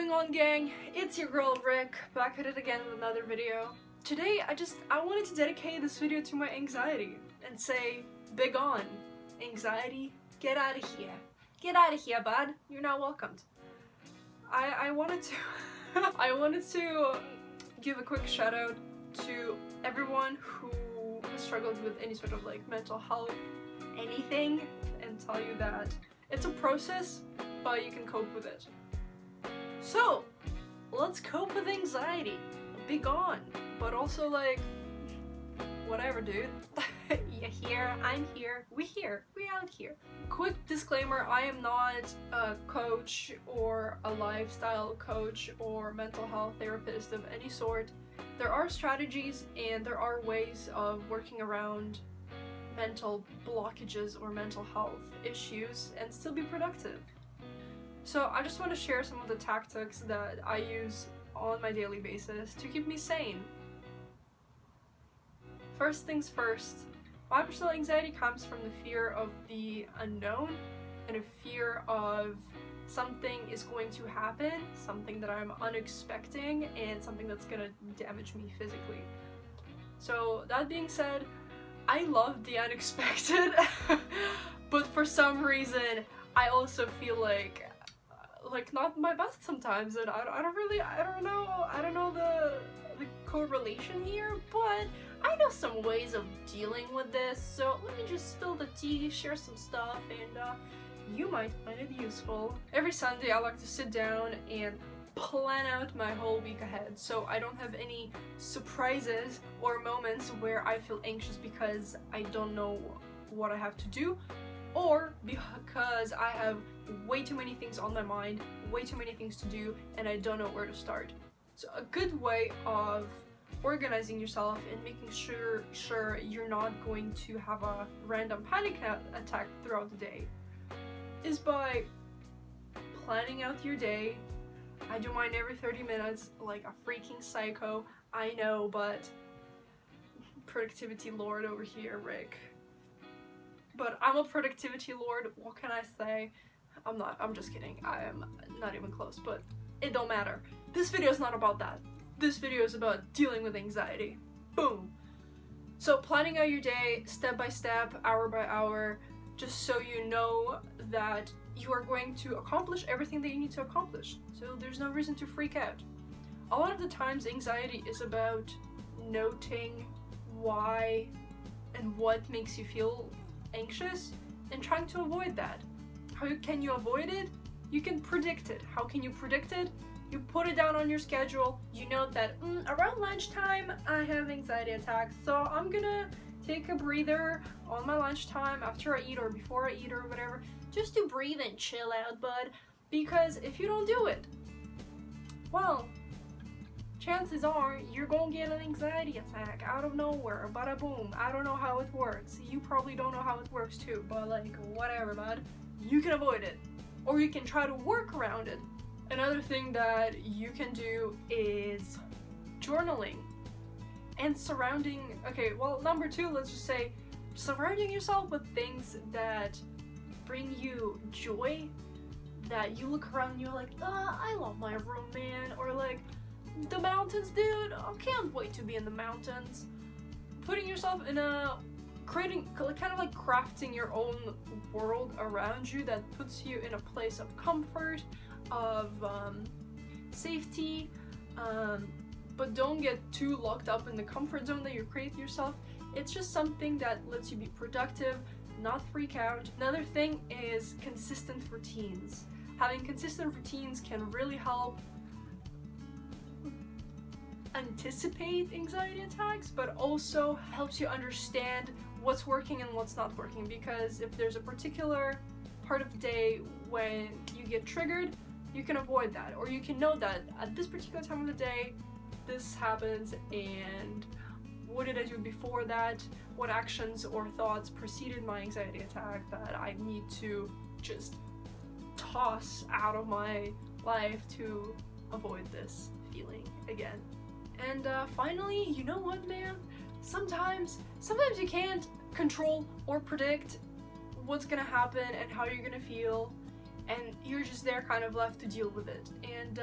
going on, gang? It's your girl Rick, back at it again with another video. Today I wanted to dedicate this video to my anxiety and say, begone anxiety, get out of here. Get out of here, bud. You're not welcomed. I wanted to I wanted to give a quick shout out to everyone who has struggled with any sort of like mental health, anything, and tell you that it's a process, but you can cope with it. So, let's cope with anxiety. Be gone. But also like, whatever, dude. You're here, I'm here, we out here. Quick disclaimer, I am not a coach or a lifestyle coach or mental health therapist of any sort. There are strategies and there are ways of working around mental blockages or mental health issues and still be productive. So I just want to share some of the tactics that I use on my daily basis to keep me sane. First things first, my personal anxiety comes from the fear of the unknown and a fear of something is going to happen, something that I'm unexpecting, and something that's gonna damage me physically. So that being said, I love the unexpected, but for some reason I also feel like not my best sometimes, and I don't know the correlation here, but I know some ways of dealing with this, so let me just spill the tea, share some stuff, and you might find it useful. Every Sunday I like to sit down and plan out my whole week ahead, so I don't have any surprises or moments where I feel anxious because I don't know what I have to do, or because I have way too many things on my mind, way too many things to do, and I don't know where to start. So a good way of organizing yourself and making sure you're not going to have a random panic attack throughout the day is by planning out your day. I do mine every 30 minutes like a freaking psycho, I know, but productivity lord over here, Rick. But I'm a productivity lord, what can I say? I'm just kidding, I am not even close, but it don't matter. This video is not about that. This video is about dealing with anxiety. Boom! So planning out your day, step by step, hour by hour, just so you know that you are going to accomplish everything that you need to accomplish. So there's no reason to freak out. A lot of the times anxiety is about noting why and what makes you feel anxious and trying to avoid that. How can you avoid it? You can predict it. How can you predict it? You put it down on your schedule. You know that around lunchtime I have anxiety attacks, so I'm gonna take a breather on my lunchtime after I eat or before I eat or whatever, just to breathe and chill out, bud. Because if you don't do it, well, chances are you're gonna get an anxiety attack out of nowhere, bada boom. I don't know how it works. You probably don't know how it works too, but like, whatever, bud. You can avoid it, or you can try to work around it. Another thing that you can do is journaling and number two, let's just say surrounding yourself with things that bring you joy, that you look around and you're like, I love my room, man, or like, the mountains, dude, I can't wait to be in the mountains. Putting yourself in kind of like crafting your own world around you that puts you in a place of comfort, of safety, but don't get too locked up in the comfort zone that you create yourself. It's just something that lets you be productive, not freak out. Another thing is consistent routines. Having consistent routines can really help anticipate anxiety attacks, but also helps you understand what's working and what's not working, because if there's a particular part of the day when you get triggered, you can avoid that, or you can know that at this particular time of the day this happens, and what did I do before that, what actions or thoughts preceded my anxiety attack that I need to just toss out of my life to avoid this feeling again. And finally, you know what, man? Sometimes you can't control or predict what's gonna happen and how you're gonna feel, and you're just there kind of left to deal with it. And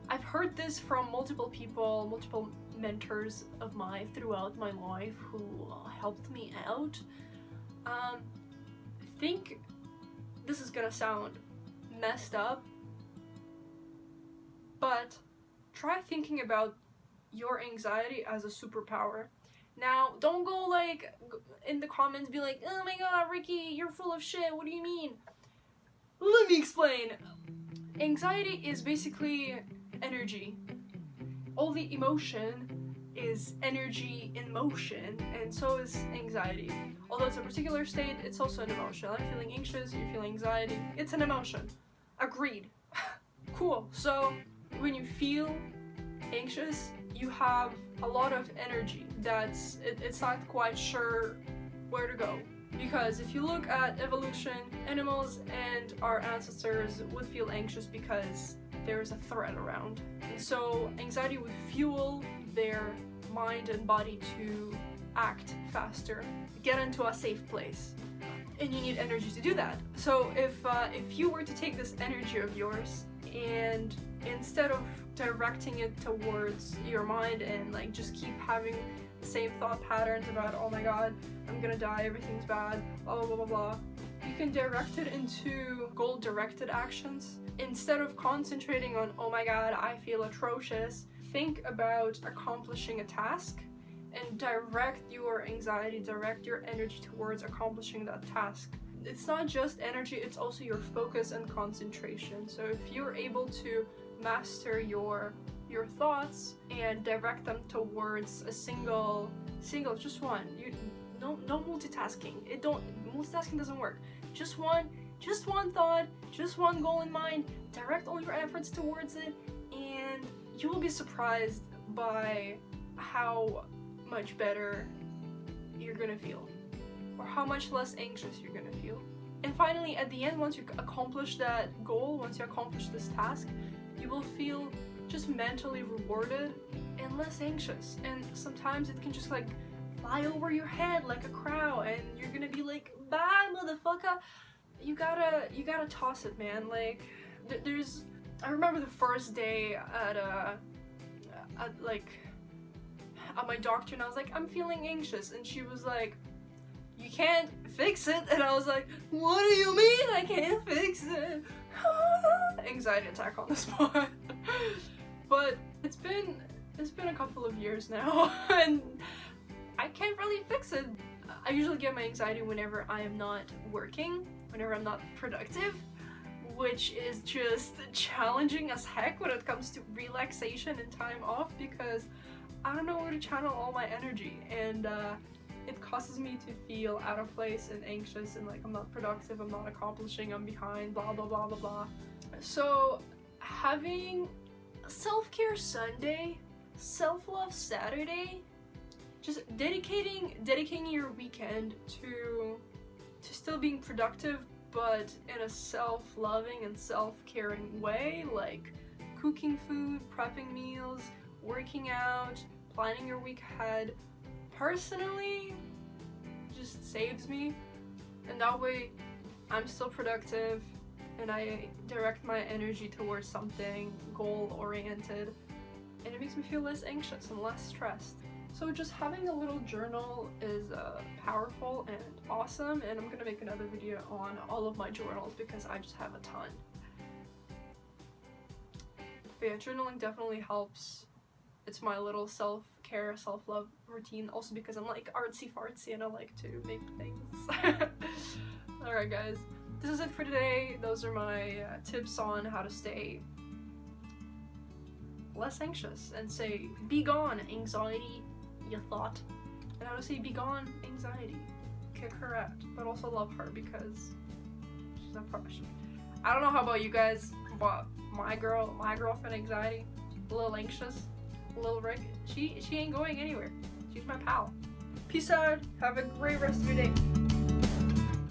I've heard this from multiple people, multiple mentors of mine throughout my life who helped me out. I think this is gonna sound messed up, but try thinking about your anxiety as a superpower. Now, don't go like in the comments be like, oh my god, Ricky, you're full of shit, what do you mean? Let me explain. Anxiety is basically energy. All the emotion is energy in motion, and so is anxiety. Although it's a particular state, it's also an emotion. I'm feeling anxious, you feel anxiety, it's an emotion. Agreed. Cool. So when you feel anxious, you have a lot of energy that's it's not quite sure where to go. Because if you look at evolution, animals and our ancestors would feel anxious because there's a threat around. And so anxiety would fuel their mind and body to act faster, get into a safe place. And you need energy to do that. So if you were to take this energy of yours and instead of directing it towards your mind and like just keep having the same thought patterns about, oh my god, I'm gonna die, everything's bad, blah blah blah blah blah, you can direct it into goal-directed actions. Instead of concentrating on, oh my god, I feel atrocious, think about accomplishing a task and direct your anxiety, direct your energy towards accomplishing that task. It's not just energy, it's also your focus and concentration. So if you're able to master your thoughts and direct them towards a single, just one. No multitasking. Multitasking doesn't work. Just one thought, just one goal in mind. Direct all your efforts towards it, and you will be surprised by how much better you're gonna feel, or how much less anxious you're gonna feel. And finally, at the end, once you accomplish that goal, once you accomplish this task, you will feel just mentally rewarded and less anxious. And sometimes it can just like fly over your head like a crow, and you're gonna be like, bye motherfucker. You gotta toss it, man. Like I remember the first day at my doctor, and I was like, I'm feeling anxious, and she was like, you can't fix it. And I was like, what do you mean I can't fix it? Anxiety attack on the spot. But it's been a couple of years now, and I can't really fix it. I usually get my anxiety whenever I am not working, whenever I'm not productive, which is just challenging as heck when it comes to relaxation and time off, because I don't know where to channel all my energy, and it causes me to feel out of place and anxious and like I'm not productive, I'm not accomplishing, I'm behind, blah blah blah blah blah. So having a self-care Sunday, self-love Saturday, just dedicating your weekend to still being productive, but in a self-loving and self-caring way, like cooking food, prepping meals, working out, planning your week ahead, personally just saves me. And that way I'm still productive and I direct my energy towards something goal-oriented, and it makes me feel less anxious and less stressed. So just having a little journal is powerful and awesome, and I'm gonna make another video on all of my journals because I just have a ton. But yeah, journaling definitely helps. It's my little self-care, self-love routine, also because I'm like artsy-fartsy and I like to make things. Alright guys, this is it for today. Those are my tips on how to stay less anxious and say, begone anxiety, you thought. And how to say begone anxiety. Kick her out, but also love her because she's a crush. I don't know how about you guys, but my girlfriend anxiety, LilAnxious, Lil Rick, she ain't going anywhere. She's my pal. Peace out. Have a great rest of your day.